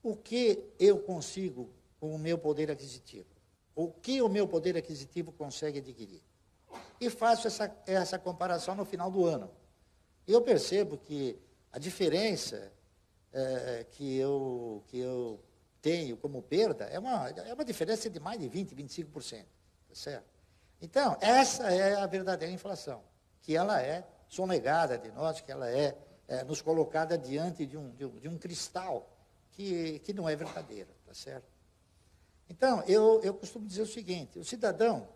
o que eu consigo com o meu poder aquisitivo? O que o meu poder aquisitivo consegue adquirir? E faço essa comparação no final do ano. E eu percebo que a diferença que eu tenho como perda é uma diferença de mais de 20%, 25%. Tá certo? Então, essa é a verdadeira inflação, que ela é sonegada de nós, que ela é nos colocada diante de um cristal que não é verdadeiro, tá certo? Então, eu costumo dizer o seguinte: o cidadão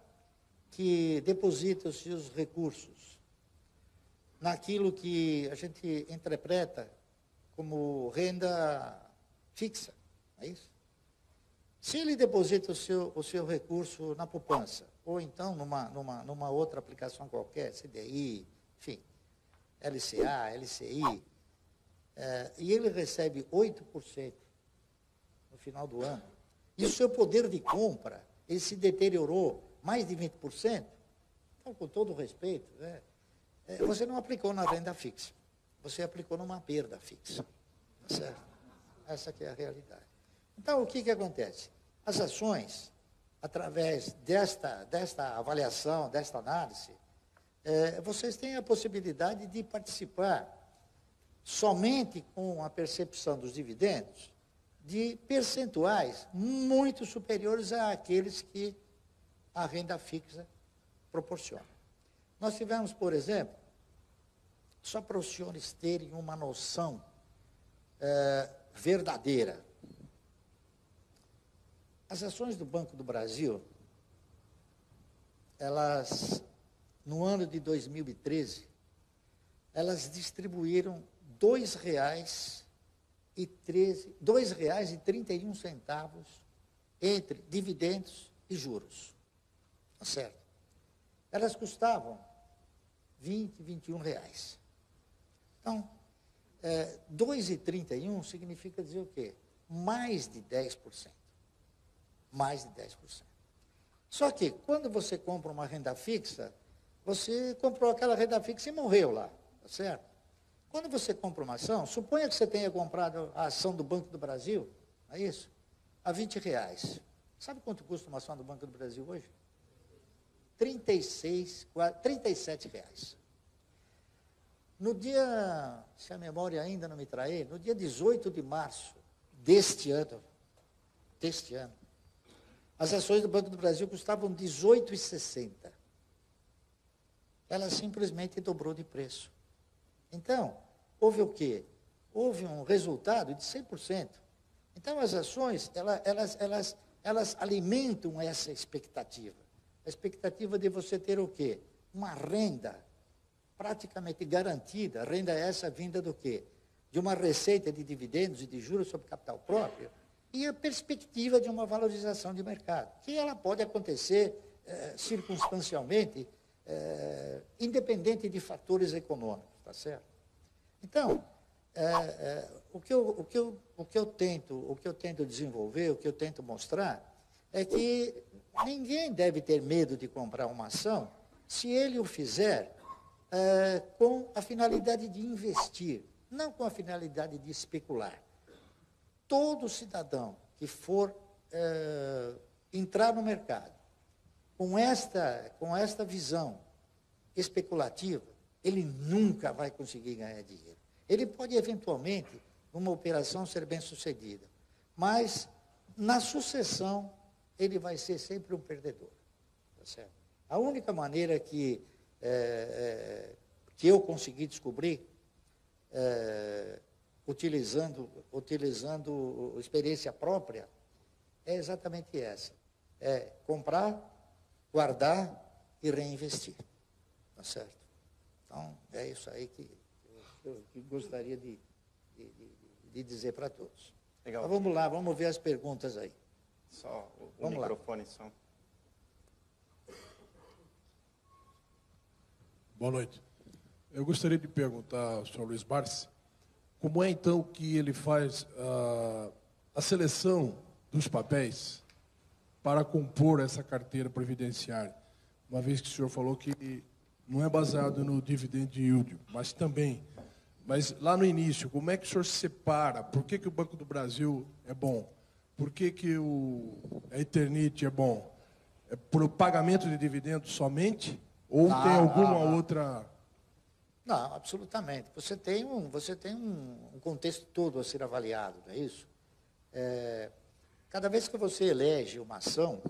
que deposita os seus recursos naquilo que a gente interpreta como renda fixa, não é isso? Se ele deposita o seu recurso na poupança, ou então numa outra aplicação qualquer, CDI, enfim, LCA, LCI, e ele recebe 8% no final do ano, e o seu poder de compra, ele se deteriorou mais de 20%, então, com todo respeito, você não aplicou na renda fixa, você aplicou numa perda fixa, tá certo? Essa que é a realidade. Então, o que acontece? As ações, através desta avaliação, desta análise, vocês têm a possibilidade de participar somente com a percepção dos dividendos de percentuais muito superiores àqueles que a renda fixa proporciona. Nós tivemos, por exemplo, só para os senhores terem uma noção verdadeira, as ações do Banco do Brasil, elas, no ano de 2013, elas distribuíram R$ 2,31 entre dividendos e juros. Tá certo? Elas custavam R$ 21. Então, 2,31 significa dizer o quê? Mais de 10%. Mais de 10%. Só que, quando você compra uma renda fixa, você comprou aquela renda fixa e morreu lá, tá certo? Quando você compra uma ação, suponha que você tenha comprado a ação do Banco do Brasil, não é isso? A R$ 20. Sabe quanto custa uma ação do Banco do Brasil hoje? R$ 37. No dia, se a memória ainda não me trair, no dia 18 de março deste ano, as ações do Banco do Brasil custavam R$ 18,60. Ela simplesmente dobrou de preço. Então, houve o quê? Houve um resultado de 100%. Então, as ações, elas alimentam essa expectativa. A expectativa de você ter o quê? Uma renda praticamente garantida. Renda essa vinda do quê? De uma receita de dividendos e de juros sobre capital próprio e a perspectiva de uma valorização de mercado, que ela pode acontecer circunstancialmente, independente de fatores econômicos, tá certo? Então, o que eu tento desenvolver, o que eu tento mostrar, é que ninguém deve ter medo de comprar uma ação se ele o fizer com a finalidade de investir, não com a finalidade de especular. Todo cidadão que for entrar no mercado com esta visão especulativa, ele nunca vai conseguir ganhar dinheiro. Ele pode, eventualmente, numa operação, ser bem-sucedida, mas, na sucessão, ele vai ser sempre um perdedor. Tá certo? A única maneira que eu consegui descobrir, utilizando experiência própria, é exatamente essa. É comprar, guardar e reinvestir. Tá certo? Então, é isso aí que eu gostaria de dizer para todos. Legal. Então, vamos lá, vamos ver as perguntas aí. Só o microfone, só. Boa noite. Eu gostaria de perguntar ao senhor Luiz Barsi, como é, então, que ele faz a seleção dos papéis para compor essa carteira previdenciária? Uma vez que o senhor falou que não é baseado no dividend yield, mas lá no início, como é que o senhor separa? Por que o Banco do Brasil é bom. Por que a Eternit é bom? É por pagamento de dividendos somente? Ou tem alguma outra... Não, absolutamente. Você tem um contexto todo a ser avaliado, não é isso? Cada vez que você elege uma ação,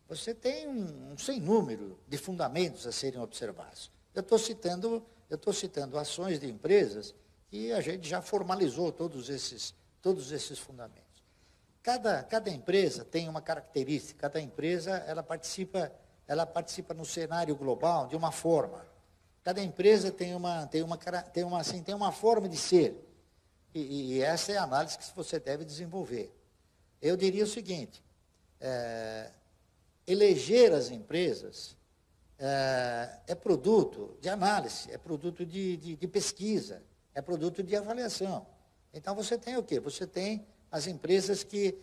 você tem um sem número de fundamentos a serem observados. Eu estou citando ações de empresas que a gente já formalizou todos esses fundamentos. Cada empresa tem uma característica, cada empresa ela participa no cenário global de uma forma. Cada empresa tem uma forma de ser. E essa é a análise que você deve desenvolver. Eu diria o seguinte, eleger as empresas é produto de análise, é produto de pesquisa, é produto de avaliação. Então, você tem o quê? Você tem as empresas que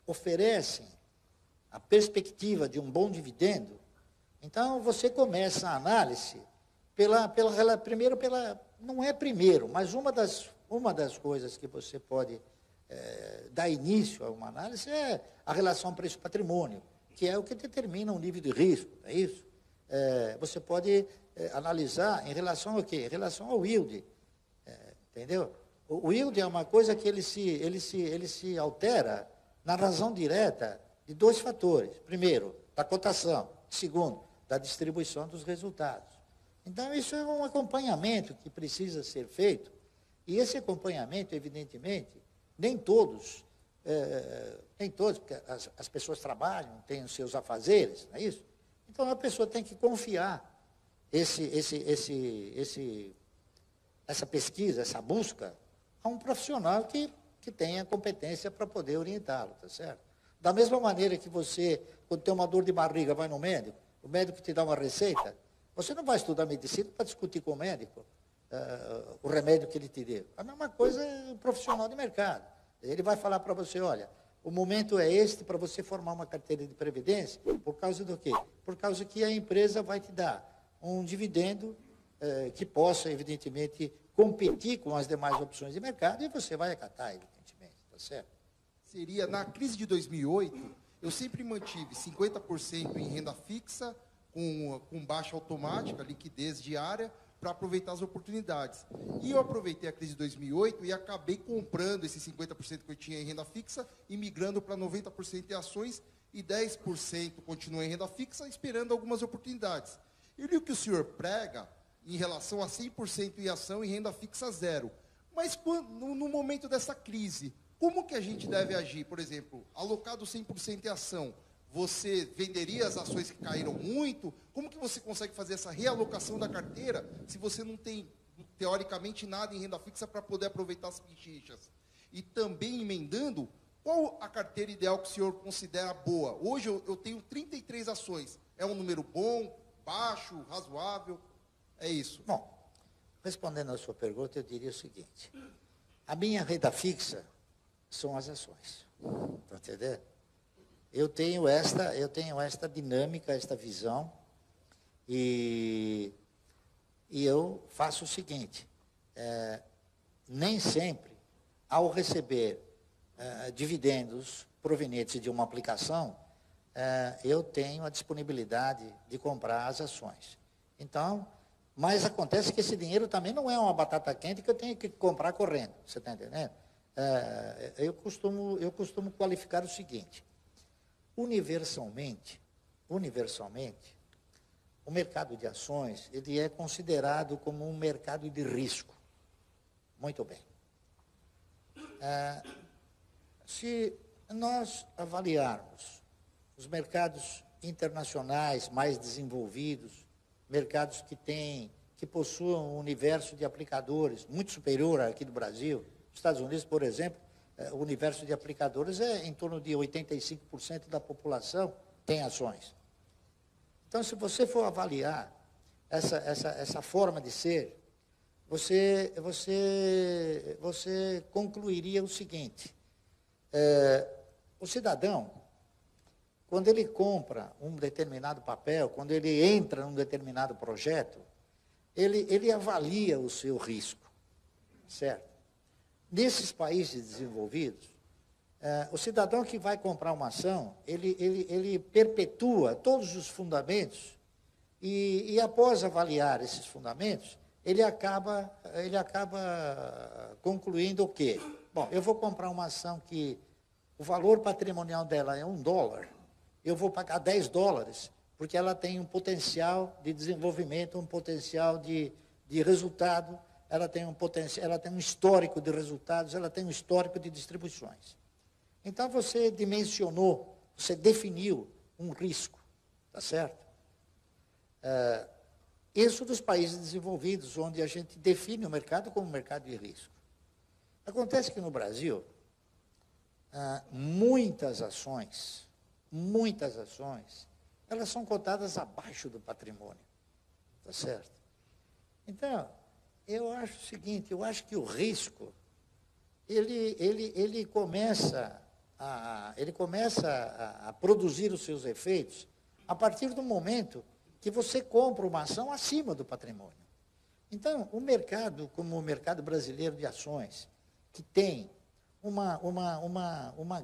oferecem a perspectiva de um bom dividendo. Então, você começa a análise mas uma das coisas que você pode dar início a uma análise é a relação preço-patrimônio, que é o que determina o nível de risco, não é isso? Você pode analisar em relação ao quê? Em relação ao yield, entendeu? O yield é uma coisa que ele se altera na razão direta de dois fatores. Primeiro, da cotação. Segundo, da distribuição dos resultados. Então, isso é um acompanhamento que precisa ser feito. E esse acompanhamento, evidentemente, nem todos, porque as pessoas trabalham, têm os seus afazeres, não é isso? Então, a pessoa tem que confiar essa pesquisa, essa busca, a um profissional que tenha competência para poder orientá-lo, tá certo? Da mesma maneira que você, quando tem uma dor de barriga, vai no médico, o médico te dá uma receita, você não vai estudar medicina para discutir com o médico o remédio que ele te deu. A mesma coisa é o profissional de mercado. Ele vai falar para você, olha, o momento é este para você formar uma carteira de previdência, por causa do quê? Por causa que a empresa vai te dar um dividendo que possa, evidentemente, competir com as demais opções de mercado e você vai acatar, evidentemente, tá certo? Seria, na crise de 2008, eu sempre mantive 50% em renda fixa, com baixa automática, liquidez diária, para aproveitar as oportunidades. E eu aproveitei a crise de 2008 e acabei comprando esses 50% que eu tinha em renda fixa e migrando para 90% em ações e 10% continuei em renda fixa, esperando algumas oportunidades. Eu li o que o senhor prega em relação a 100% em ação e renda fixa zero. Mas no momento dessa crise, como que a gente deve agir? Por exemplo, alocado 100% em ação, você venderia as ações que caíram muito? Como que você consegue fazer essa realocação da carteira se você não tem, teoricamente, nada em renda fixa para poder aproveitar as pinchichas? E também emendando, qual a carteira ideal que o senhor considera boa? Hoje eu tenho 33 ações. É um número bom, baixo, razoável? É isso. Bom, respondendo à sua pergunta, eu diria o seguinte. A minha renda fixa são as ações. Está entendendo? Eu tenho esta dinâmica, esta visão, e eu faço o seguinte, nem sempre, ao receber dividendos provenientes de uma aplicação, eu tenho a disponibilidade de comprar as ações. Então, mas acontece que esse dinheiro também não é uma batata quente que eu tenho que comprar correndo, você está entendendo? Eu costumo qualificar o seguinte, universalmente, o mercado de ações, ele é considerado como um mercado de risco. Muito bem. Se nós avaliarmos os mercados internacionais mais desenvolvidos, mercados que possuem um universo de aplicadores muito superior aqui do Brasil, nos Estados Unidos, por exemplo, o universo de aplicadores é em torno de 85% da população tem ações. Então, se você for avaliar essa forma de ser, você concluiria o seguinte, o cidadão, quando ele compra um determinado papel, quando ele entra num determinado projeto, ele avalia o seu risco, certo? nesses países desenvolvidos, o cidadão que vai comprar uma ação, ele perpetua todos os fundamentos e após avaliar esses fundamentos, ele acaba concluindo o quê? Bom, eu vou comprar uma ação que o valor patrimonial dela é $1, eu vou pagar $10, porque ela tem um potencial de desenvolvimento, um potencial de resultado, ela tem um histórico de resultados, ela tem um histórico de distribuições. Então, você dimensionou, você definiu um risco, tá certo? Isso dos países desenvolvidos, onde a gente define o mercado como mercado de risco. Acontece que no Brasil, muitas ações, elas são cotadas abaixo do patrimônio, tá certo? Então, eu acho o seguinte, eu acho que o risco, ele começa a produzir os seus efeitos a partir do momento que você compra uma ação acima do patrimônio. Então, o mercado, como o mercado brasileiro de ações, que tem uma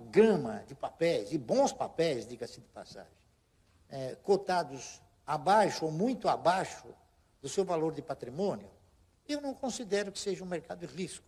gama de papéis, e bons papéis, diga-se de passagem, cotados abaixo ou muito abaixo do seu valor de patrimônio, eu não considero que seja um mercado de risco.